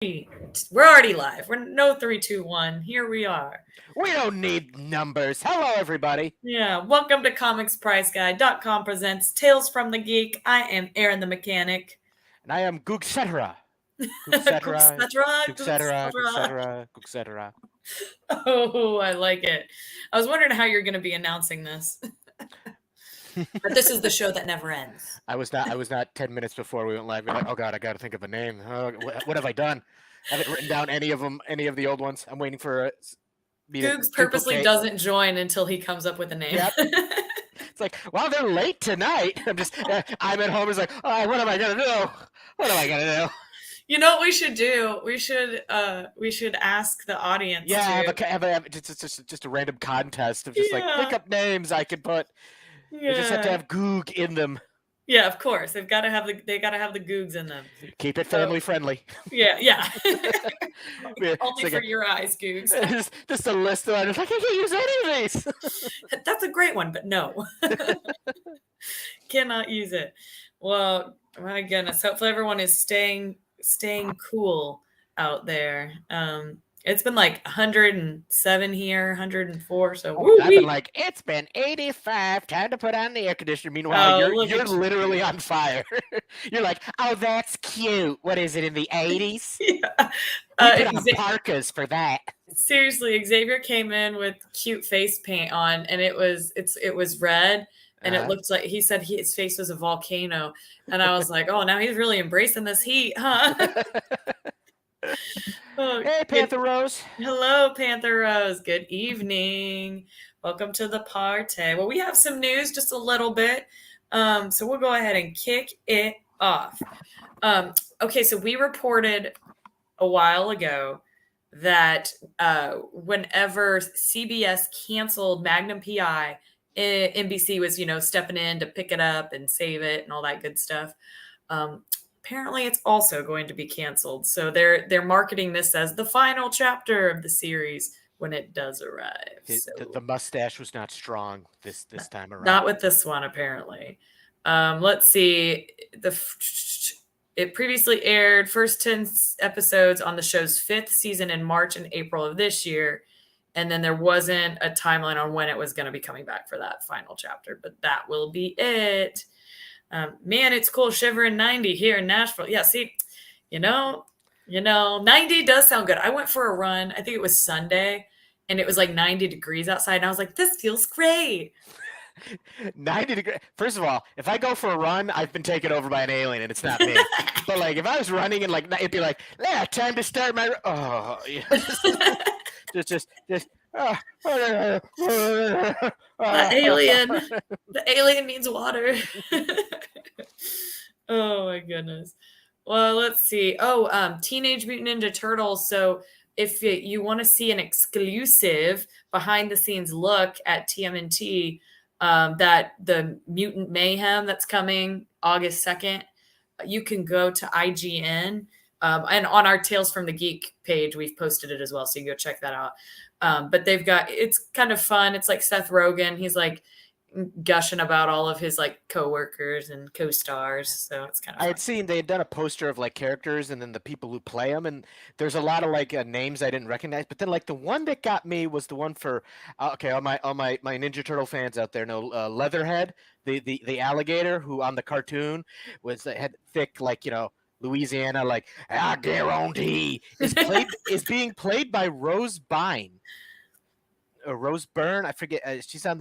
We're already live. We're no 3, 2, 1. Here we are. We don't need numbers. Hello, everybody. Yeah. Welcome to comicspriceguide.com presents Tales from the Geek. I am Aaron the Mechanic. And I am Googsetera. Googsetera, Googsetera. Oh, I like it. I was wondering how you're going to be announcing this. But this is the show that never ends. I was not 10 minutes before we went live. We're like, oh God, I got to think of a name. What have I done? I haven't written down any of the old ones. I'm waiting for Googs purposely doesn't join until he comes up with a name. Yep. It's like, well, they're late tonight. I'm at home. It's like, oh, what am I gonna do? What am I gonna do? You know what we should do? We should ask the audience. Yeah, have just a random contest of just like pick up names I can put. Yeah. They just have to have Goog in them. Yeah, of course. They gotta have the Googs in them. Keep it family friendly. Yeah. Only for your eyes, Googs. Just a list of items. Like, I can't use any of these. That's a great one, but no. Cannot use it. Well, my goodness. Hopefully everyone is staying cool out there. It's been like 107 here, 104. So I've been like, it's been 85. Time to put on the air conditioner. Meanwhile, you're literally on fire. You're like, oh, that's cute. What is it in the 80s? Yeah. We put on parkas for that. Seriously, Xavier came in with cute face paint on, and it was red. And it looked like he said his face was a volcano. And I was like, oh, now he's really embracing this heat, huh? Hey, Panther Rose. Hello, Panther Rose. Good evening. Welcome to the party. Well, we have some news, just a little bit. So we'll go ahead and kick it off. Okay, so we reported a while ago that whenever CBS canceled Magnum PI, NBC was, stepping in to pick it up and save it and all that good stuff. Apparently, it's also going to be canceled. So they're marketing this as the final chapter of the series when it does arrive. The mustache was not strong this time around. Not with this one, apparently. Let's see. It previously aired first 10 episodes on the show's 5th season in March and April of this year. And then there wasn't a timeline on when it was going to be coming back for that final chapter, but that will be it. Man, it's cool shivering 90 here in Nashville. Yeah, see, 90 does sound good. I went for a run. I think it was Sunday, and it was like 90 degrees outside. And I was like, this feels great. 90 degrees. First of all, if I go for a run, I've been taken over by an alien, and it's not me. But like, if I was running and like, it'd be like, yeah, time to start my. Oh, yeah. just. The alien needs water. Oh my goodness. Well, let's see. Teenage Mutant Ninja Turtles. So if you want to see an exclusive behind the scenes look at TMNT, that the Mutant Mayhem that's coming August 2nd, you can go to IGN. And on our Tales from the Geek page, we've posted it as well. So you can go check that out. But it's kind of fun. It's like Seth Rogen. He's like gushing about all of his like coworkers and co-stars. So it's kind of fun. I had seen they had done a poster of like characters and then the people who play them. And there's a lot of like names I didn't recognize. But then like the one that got me was the one for, all my Ninja Turtle fans out there know Leatherhead, the alligator who on the cartoon had thick, like, Louisiana, like, I guarantee is being played by Rose Byrne. Rose Byrne, I forget. She's on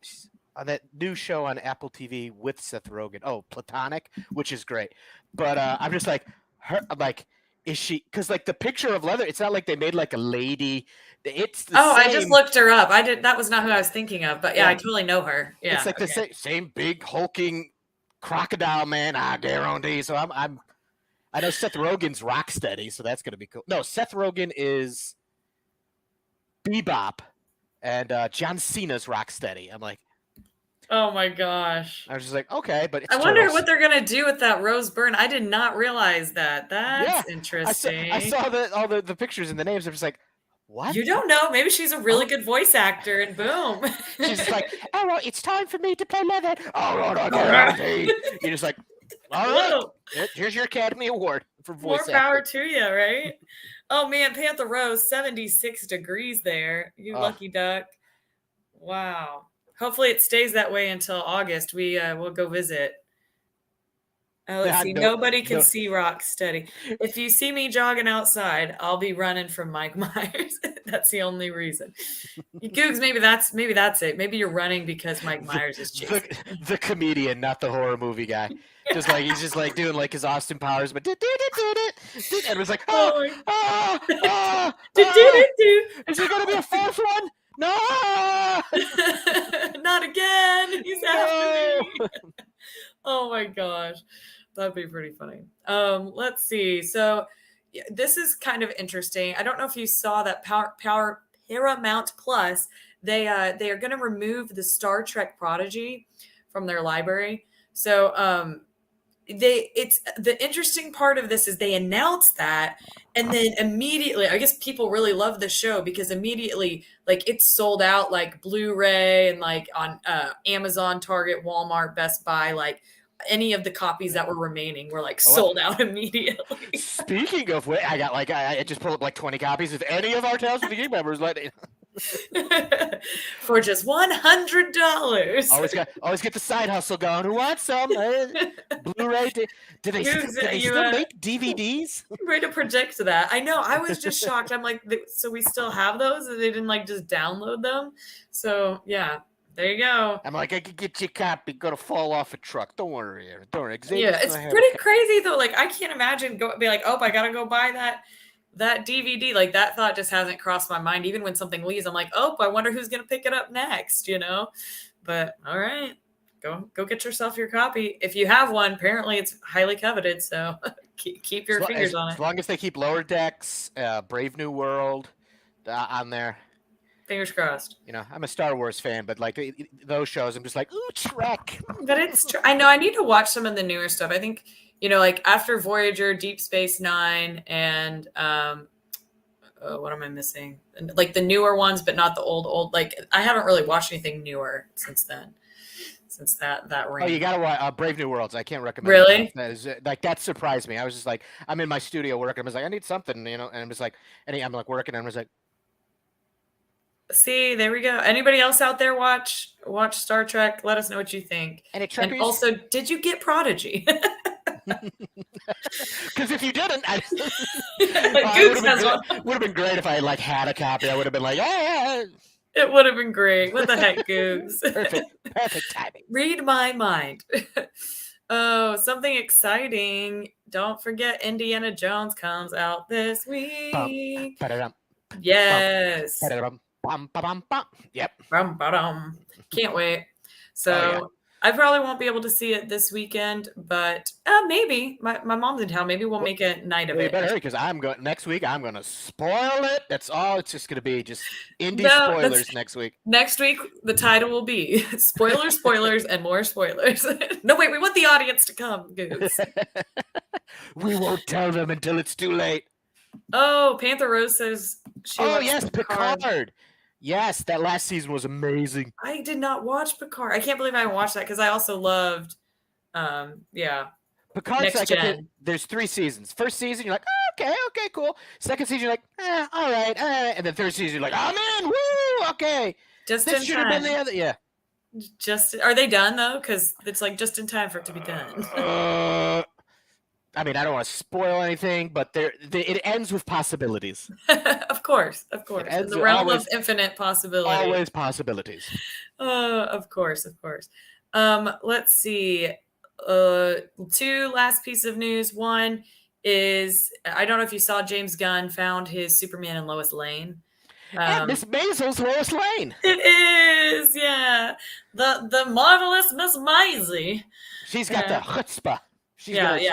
she's on that new show on Apple TV with Seth Rogen. Oh, Platonic, which is great. But I'm just like, I'm like, is she? Because like the picture of Leather, it's not like they made like a lady. It's the same. I just looked her up. That was not who I was thinking of. But yeah. I totally know her. Yeah, it's like the same big hulking crocodile man, I guarantee. So I know Seth Rogen's Rocksteady, so that's gonna be cool. No, Seth Rogen is Bebop, and John Cena's Rocksteady. I'm like, oh my gosh! I was just like, okay, but I wonder what they're gonna do with that Rose Byrne. I did not realize that. That's interesting. I saw all the pictures and the names. I'm just like, what? You don't know. Maybe she's a really good voice actor, and boom. She's just like, all right, it's time for me to play Leather. All right, I guarantee. You're just like, all right, here's your Academy Award. for More voice power acting. to you, right? Oh man, Panther Rose, 76 degrees there. You Oh, lucky duck. Wow. Hopefully it stays that way until August. We'll go visit. Let's see. no, Nobody can no. see rock steady. If you see me jogging outside, I'll be running from Mike Myers. That's the only reason. Googs, maybe that's it. Maybe you're running because Mike the, Myers is the chasing you. the comedian, not the horror movie guy. Just like he's just like doing like his Austin Powers, but and it was like, Oh my. is there gonna be a fourth one? No, Not again. He's after no. me. Oh my gosh. That'd be pretty funny. Let's see. So this is kind of interesting. I don't know if you saw that Paramount Plus, they are going to remove the Star Trek Prodigy from their library. So it's the interesting part of this is they announced that, and then immediately, I guess people really love the show because immediately, like, it's sold out, like Blu-ray and like on Amazon, Target, Walmart, Best Buy, like any of the copies that were remaining were like Oh, sold out immediately. speaking of which, I got like I just pulled up like 20 copies. If any of our Tales from the Geek members let it, For just $100. always get the side hustle going. Who wants some? Blu-ray? Do they still make DVDs? Way to predict that. I know. I was just shocked. I'm like, so we still have those, and they didn't like just download them. So yeah, there you go. I'm like, I could get you a copy. Gonna fall off a truck. Don't worry, Aaron. Don't worry. Yeah, it's pretty crazy though. Like, I can't imagine be like, oh, I gotta go buy that DVD. Like, that thought just hasn't crossed my mind. Even when something leaves, I'm like, oh, I wonder who's gonna pick it up next. But all right, go get yourself your copy. If you have one, apparently it's highly coveted. So keep your fingers on it. As long as they keep Lower Decks, Brave New World on there. Fingers crossed. I'm a Star Wars fan, but like those shows, I'm just like, ooh, Trek. But it's true. I know I need to watch some of the newer stuff. I think, like after Voyager, Deep Space Nine, and what am I missing? Like the newer ones, but not the old. Like, I haven't really watched anything newer since then. Since that reign. Oh, you gotta watch Brave New Worlds. I can't recommend. Really? That surprised me. I was just like, I'm in my studio working. I was like, I need something, and I'm just like, I'm like working, and I was like, see, there we go. Anybody else out there watch Star Trek? Let us know what you think. Any Trekkies? And also, did you get Prodigy? Because if you didn't, it would have been great if I had a copy. I would have been like, yeah. It would have been great. What the heck, Googs? Perfect timing. Read my mind. Oh, something exciting. Don't forget Indiana Jones comes out this week. Yes. Yep. Can't wait. So I probably won't be able to see it this weekend, but maybe my mom's in town. Maybe we'll make a night of it. You better hurry, because next week I'm going to spoil it. That's all. It's just going to be just indie spoilers next week. Next week, the title will be spoilers, spoilers, and more spoilers. No, wait, we want the audience to come, Goose. We won't tell them until it's too late. Oh, Panther Rose says she watched yes, Picard. Yes, that last season was amazing. I did not watch Picard. I can't believe I watched that because I also loved, Picard's Next Gen. There's 3 seasons. First season, you're like, oh, okay, cool. Second season, you're like, all right. And then third season, you're like, I'm in, woo, okay. Just this in should time. have been the other, yeah. Are they done though? Because it's like just in time for it to be done. I mean, I don't want to spoil anything, but it ends with possibilities. Of course. In the realm of infinite possibilities. Always possibilities. Of course. Let's see. 2 last pieces of news. One is, I don't know if you saw, James Gunn found his Superman and Lois Lane. And Miss Maisel's Lois Lane. It is, yeah. The marvelous Miss Maisie. She's got the chutzpah. She's gonna be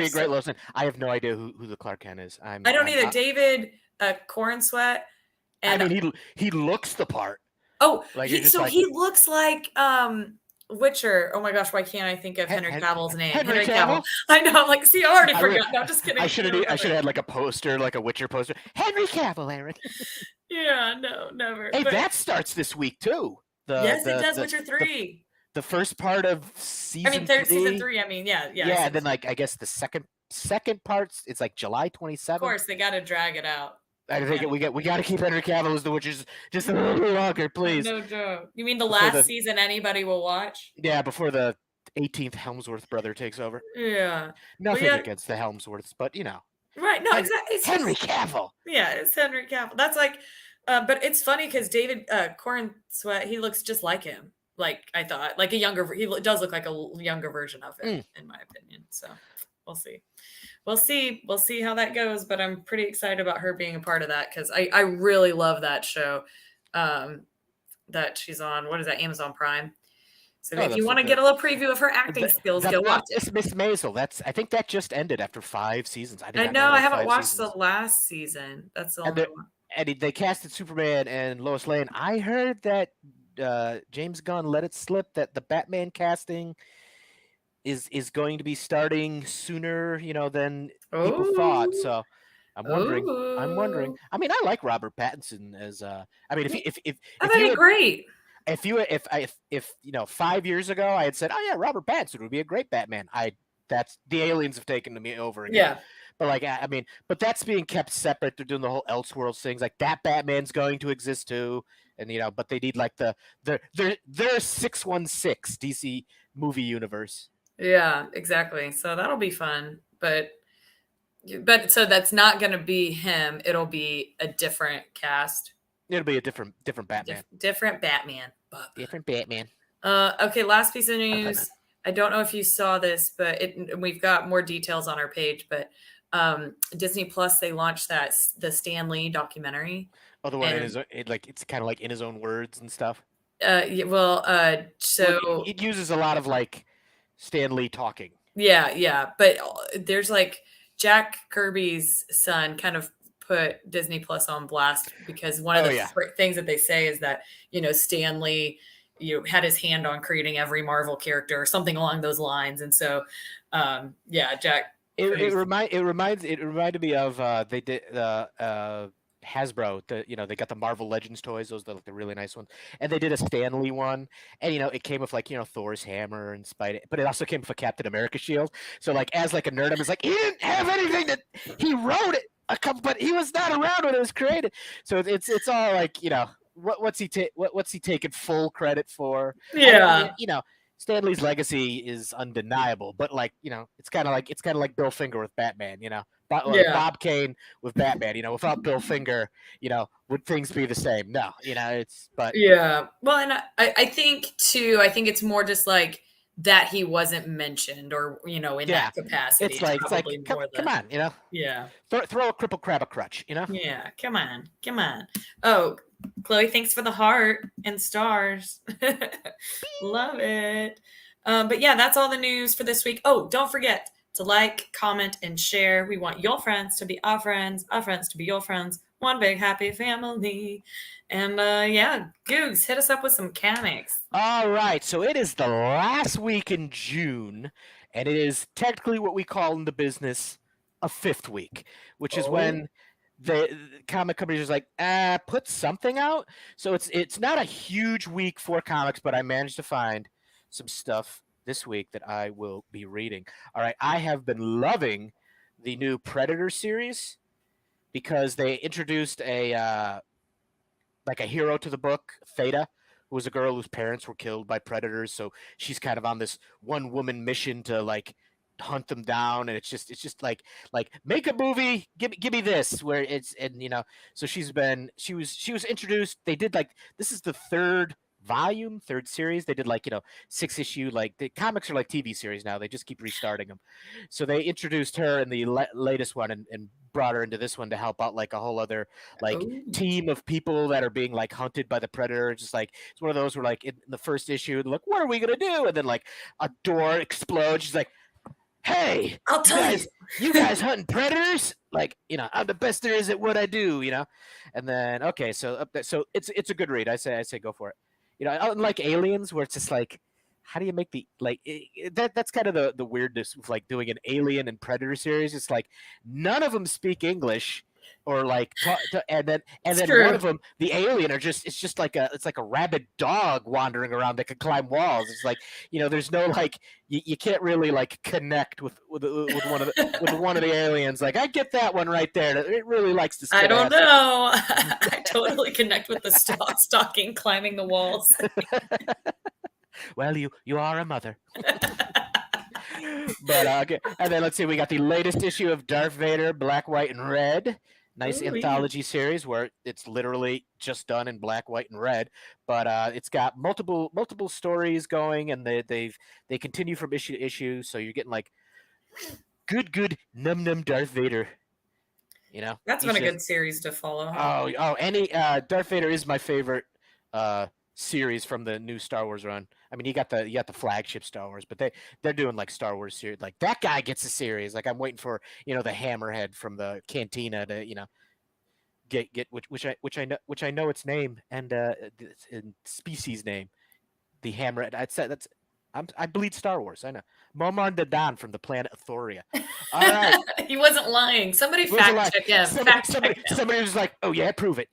a great Lois Lane. I have no idea who the Clark Kent is. I don't either. David Cornsweet. And I mean, he looks the part. Oh, he looks like Witcher. Oh my gosh, why can't I think of Henry Cavill's name? Henry Cavill. I know. I'm like, see, I already forgot. No, I'm just kidding. I should have had like a poster, like a Witcher poster. Henry Cavill, Aaron. Yeah, no, never. Hey, that starts this week too. Yes, it does. Witcher 3. The first part of season. Season 3. I mean, yeah. Yeah, and then I guess the second second part, it's like July Of 27th. course, they got to drag it out. I think Again. we got to keep Henry Cavill as the Witcher just a little longer, please. No joke. You mean the Before last the season anybody will watch? before the 18th Helmsworth brother takes over. Yeah. But Nothing yeah, against the Helmsworths, but you know, right. No, exactly. It's Henry just Cavill. yeah, it's Henry Cavill. That's like, but it's funny because David Corn Sweat, he looks just like him. Like I thought, like a younger. Does look like a younger version of him, in my opinion. So we'll see. We'll see. We'll see how that goes. But I'm pretty excited about her being a part of that because I really love that show that she's on. What is that? Amazon Prime. So if you want to get a little preview of her acting skills, go watch it. Miss Maisel. I think that just ended after 5 seasons. I did I not know know I that haven't 5 watched seasons. the last season. That's the And only one. they casted Superman and Lois Lane. I heard that James Gunn let it slip that the Batman casting is going to be starting sooner, than people thought. So I'm wondering. Ooh. I mean, I like Robert Pattinson as. I mean, I if bet you he's great. if 5 years ago I had said, oh yeah, Robert Pattinson would be a great Batman, that's the aliens have taken to me over again. Yeah. But like, I mean, but that's being kept separate. They're doing the whole Elseworlds things. Like that Batman's going to exist too, and but they need like their 616 DC movie universe. Yeah, exactly. So that'll be fun. But so that's not going to be him. It'll be a different cast. It'll be a different Batman. Different Batman. Different Batman. Okay, last piece of news. I don't know if you saw this, but we've got more details on our page. But Disney Plus, they launched the Stan Lee documentary. Oh, the one in his it's kind of like in his own words and stuff. So it uses a lot of like Stan Lee talking. Yeah, but there's like Jack Kirby's son kind of put Disney Plus on blast because one of the things that they say is that Stan Lee had his hand on creating every Marvel character or something along those lines, and so Jack. It reminded me of they did Hasbro, they got the Marvel Legends toys, those are the really nice ones, and they did a Stan Lee one, and it came with like Thor's hammer and Spider, but it also came with a Captain America shield. So like as like a nerd, I was like, he didn't have anything that he wrote it, but he was not around when it was created. So it's all like what's he taking full credit for? Yeah, Stan Lee's legacy is undeniable, but like it's kind of like Bill Finger with Batman, Bob Kane with Batman, without Bill Finger, would things be the same? No, yeah. Well, and I think too, it's more just like that he wasn't mentioned or in that capacity. It's like come on, yeah. Throw a cripple crab a crutch, Yeah, come on. Oh, Chloe, thanks for the heart and stars. Love it. But yeah, that's all the news for this week. Oh, don't forget to like, comment, and share. We want your friends to be our friends to be your friends. One big happy family. And Googs, hit us up with some comics. All right. So it is the last week in June, and it is technically what we call in the business a fifth week, which is when the comic companies are like, put something out. So it's not a huge week for comics, but I managed to find some stuff this week that I will be reading. All right, I have been loving the new Predator series because they introduced a hero to the book, Theta, who was a girl whose parents were killed by predators. So she's kind of on this one woman mission to like hunt them down, and it's just like make a movie, give me this, where it's, and so she was introduced. They did this is the third series. They did 6-issue, the comics are like TV series now, they just keep restarting them. So they introduced her in the latest one and brought her into this one to help out a whole other team of people that are being hunted by the predator. Just it's one of those where in the first issue, they're what are we gonna do? And then a door explodes. She's like, hey, I'll tell you guys hunting predators? I'm the best there is at what I do, And then so it's a good read. I say go for it. Unlike Aliens, where it's just how do you make the that's kind of the weirdness of doing an Alien and Predator series. It's none of them speak English, or like and It's then one of true. them, the alien, it's just like a rabid dog wandering around that can climb walls. It's like, there's no like, you can't really like connect with one of the aliens. Like, I get that one right there. It really likes to I spit don't acid. know. I totally connect with the stalking, climbing the walls. Well, you are a mother. But okay. And then let's see, we got the latest issue of Darth Vader, Black, White, and Red. Nice Ooh-wee. anthology series where it's literally just done in black, white, and red. But it's got multiple stories going, and they continue from issue to issue. So you're getting like good num Darth Vader. That's been He's a just good series to follow, huh? any Darth Vader is my favorite uh series from the new Star Wars run. I mean, you got the flagship Star Wars, but they're doing like Star Wars series. Like, that guy gets a series. Like, I'm waiting for the Hammerhead from the Cantina to get which I know its name and species name. The Hammerhead. I'd say I bleed Star Wars. I know. Momar Dadan from the planet Athoria. All right. He wasn't lying. Somebody What was it fact like? check him. Somebody, Fact check somebody, him. somebody was like, "Oh yeah, prove it."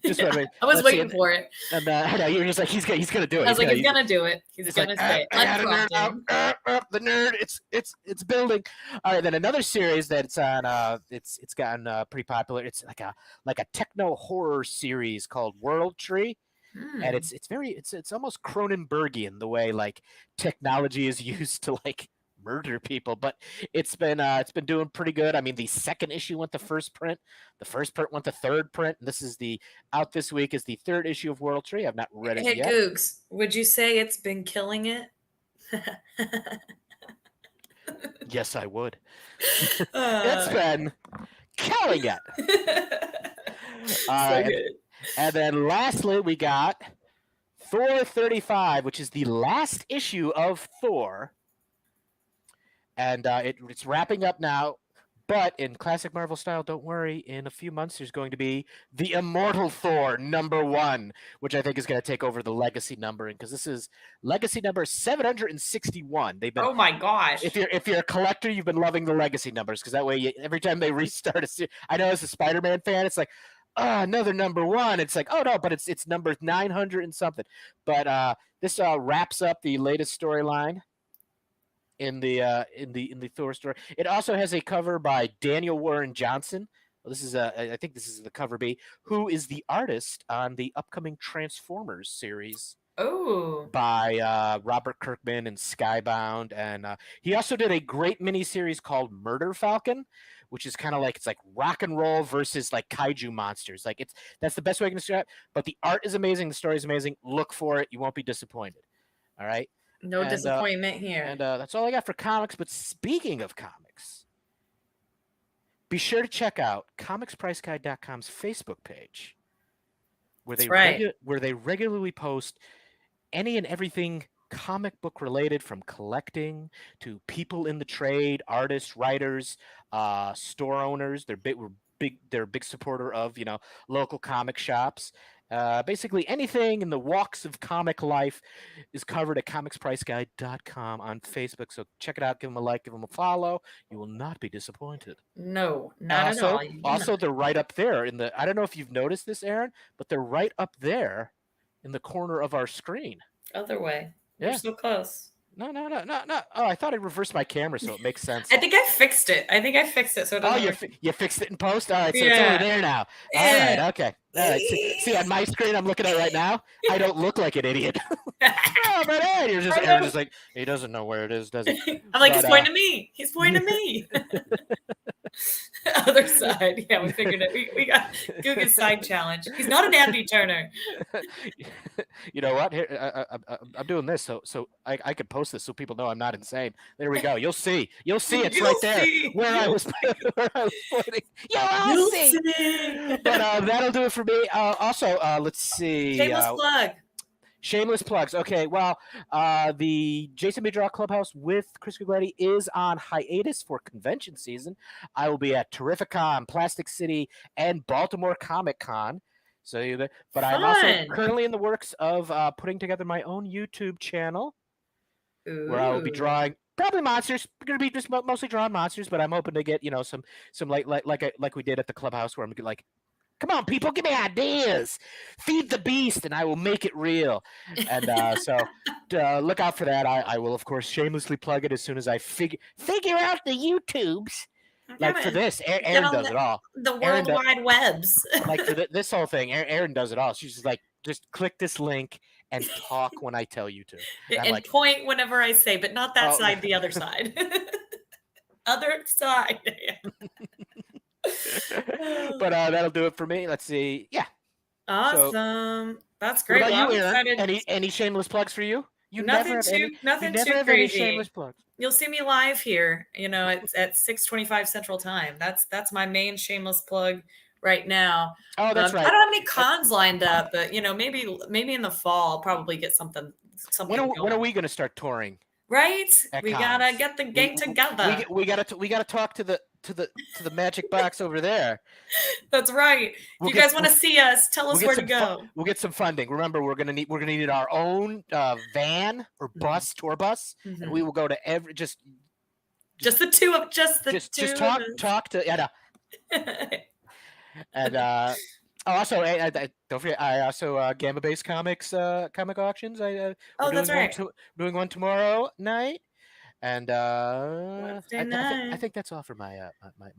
Just Yeah, wait. I was Let's see. waiting for it. And I know you're just like, he's gonna do it. I was like, he's gonna do it. He's It's like, gonna say it. I got a nerd out. Unprompted. The nerd. It's building. All right, then another series that's on. It's gotten pretty popular. It's like a techno horror series called World Tree. And Hmm. it's almost Cronenbergian, the way like technology is used to like murder people, but it's been doing pretty good. I mean, the second issue went to first print, the first print went to third print, and this is the out this week is the third issue of World Tree. I've not read it Hey, yet. Googs, would you say it's been killing it? Yes, I would. It's uh, been killing it. All so right, good. and then lastly we got Thor 35, which is the last issue of Thor. And it's wrapping up now. But in classic Marvel style, don't worry. In a few months, there's going to be the Immortal Thor #1, which I think is going to take over the Legacy numbering, because this is Legacy number 761. They've been Oh my gosh. if you're a collector, you've been loving the Legacy numbers, because that way every time they restart a series, I know as a Spider-Man fan, it's like, oh, another #1. It's like, oh no, but it's number 900 and something. But this wraps up the latest storyline in the Thor story. It also has a cover by Daniel Warren Johnson. Well, I think this is the cover B, who is the artist on the upcoming Transformers series Oh, by Robert Kirkman and Skybound, and he also did a great miniseries called Murder Falcon, which is kind of like, it's like rock and roll versus like kaiju monsters. Like, that's the best way I can describe it. But the art is amazing, the story is amazing. Look for it; you won't be disappointed. All right. no And disappointment here. that's all I got for comics. But speaking of comics, be sure to check out comicspriceguide.com's Facebook page, where That's right. where they regularly post any and everything comic book related, from collecting to people in the trade, artists, writers, store owners. They're a big supporter of local comic shops. Basically, anything in the walks of comic life is covered at comicspriceguide.com on Facebook. So check it out, give them a like, give them a follow. You will not be disappointed. No, not at Also, all. You will not. also they're right up there in the. I don't know if you've noticed this, Aaron, but they're right up there in the corner of our screen. Other way. We're Yeah. so close. No. Oh, I thought I reversed my camera so it makes sense. I think I fixed it. So it Oh, doesn't work. you fixed it in post? All right, so it's Yeah. only there now. All right, Yeah. okay. All right. See on my screen I'm looking at right now, I don't look like an idiot. Oh, but hey, Aaron's just like, he doesn't know where it is, does he? I'm like, he's But, pointing to me. He's pointing to me. Other side. Yeah, we figured it. We got Google's side challenge. He's not an Andy Turner. You know what? Here, I'm doing this so I could post this so people know I'm not insane. There we go. You'll see. It's You'll right there see. where I was pointing. You'll You'll see. see. But that'll do it for me. Also, let's see. Shameless plug. Shameless plugs. Okay, well, the Jason May Draw Clubhouse with Chris Gugletti is on hiatus for convention season. I will be at Terrificon, Plastic City, and Baltimore Comic Con. But I'm also currently in the works of putting together my own YouTube channel where I will be Ooh. drawing Probably monsters. We're gonna be just mostly drawing monsters, but I'm hoping to get some like we did at the clubhouse where I'm like, come on, people, give me ideas. Feed the beast, and I will make it real. And so look out for that. I will, of course, shamelessly plug it as soon as I figure out the YouTubes. I Like for gotta this, get Aaron on does it all. the Aaron World does Wide Webs. like for this whole thing. Aaron does it all. She's just like, just click this link and talk when I tell you to. And I'm And like, point whenever I say, but not that oh. side, the other side. Other side. But that'll do it for me. Let's see. Yeah. So, Awesome. That's what great. about Well, you, I'm Aaron? excited. Any shameless plugs for you? You never Nothing have any. too You nothing never too have any shameless crazy. plugs. You'll see me live here. It's at 6:25 Central Time. That's my main shameless plug right now. Oh, that's I right. don't have any cons lined up, but maybe in the fall I'll probably get something When are going. we going to start touring Right? at We cons? gotta get the gang together. We got to talk to the magic box over there. That's right. If We'll you get guys want to see us, tell we'll us get where to some go. we'll get some funding. Remember, we're gonna need our own van or bus, tour bus, and we will go to every just the two of just talk to yeah. And also, don't forget, I also Gamma Base Comics comic auctions. We're Oh, doing that's right. doing one tomorrow night, and Wednesday night. I think that's all for my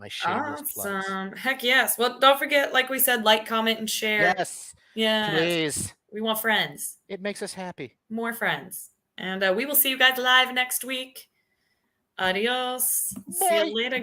shameless plugs. Awesome. Heck yes. Well, don't forget, like we said, like, comment, and share. Yes, Yes. please. We want friends. It makes us happy. More friends. And we will see you guys live next week. Adios. See Bye. you later.